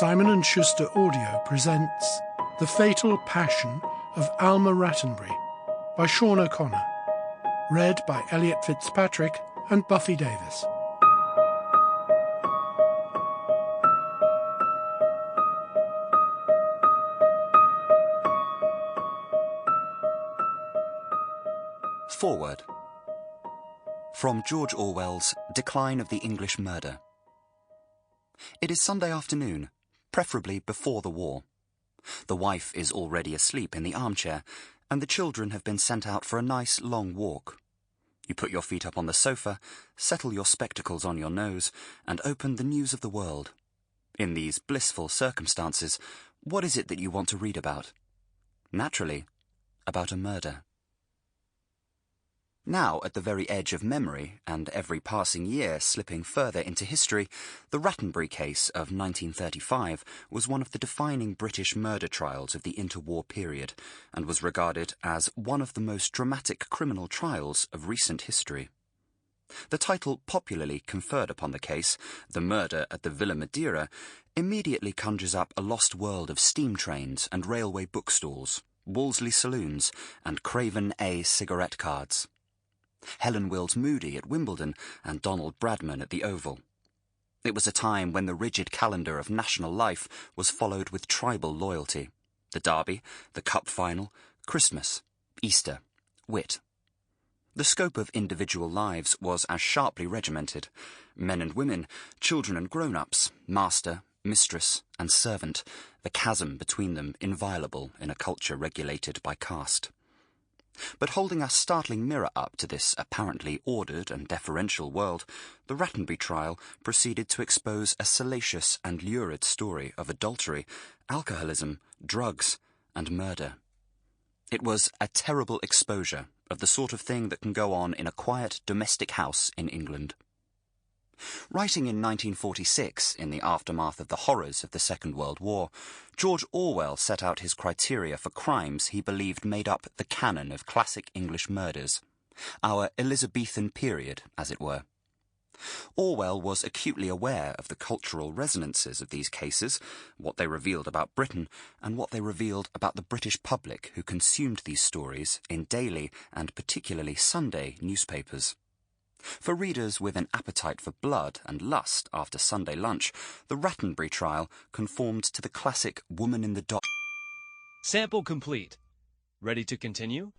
Simon & Schuster Audio presents The Fatal Passion of Alma Rattenbury by Sean O'Connor, read by Elliot Fitzpatrick and Buffy Davis. Foreword. From George Orwell's Decline of the English Murder. It is Sunday afternoon, preferably before the war. The wife is already asleep in the armchair, and the children have been sent out for a nice long walk. You put your feet up on the sofa, settle your spectacles on your nose, and open the news of the world. In these blissful circumstances, what is it that you want to read about? Naturally, about a murder. Now, at the very edge of memory, and every passing year slipping further into history, the Rattenbury case of 1935 was one of the defining British murder trials of the interwar period, and was regarded as one of the most dramatic criminal trials of recent history. The title popularly conferred upon the case, The Murder at the Villa Madeira, immediately conjures up a lost world of steam trains and railway bookstalls, Wolseley saloons, and Craven A cigarette cards. Helen Wills Moody at Wimbledon and Donald Bradman at the Oval. It was a time when the rigid calendar of national life was followed with tribal loyalty. The Derby, the Cup Final, Christmas, Easter, Whit. The scope of individual lives was as sharply regimented. Men and women, children and grown-ups, master, mistress, and servant, the chasm between them inviolable in a culture regulated by caste. But holding a startling mirror up to this apparently ordered and deferential world, the Rattenbury trial proceeded to expose a salacious and lurid story of adultery, alcoholism, drugs, and murder. It was a terrible exposure of the sort of thing that can go on in a quiet domestic house in England. Writing in 1946, in the aftermath of the horrors of the Second World War, George Orwell set out his criteria for crimes he believed made up the canon of classic English murders, our Elizabethan period, as it were. Orwell was acutely aware of the cultural resonances of these cases, what they revealed about Britain, and what they revealed about the British public who consumed these stories in daily and particularly Sunday newspapers. For readers with an appetite for blood and lust after Sunday lunch, the Rattenbury trial conformed to the classic woman in the dock. Sample complete. Ready to continue?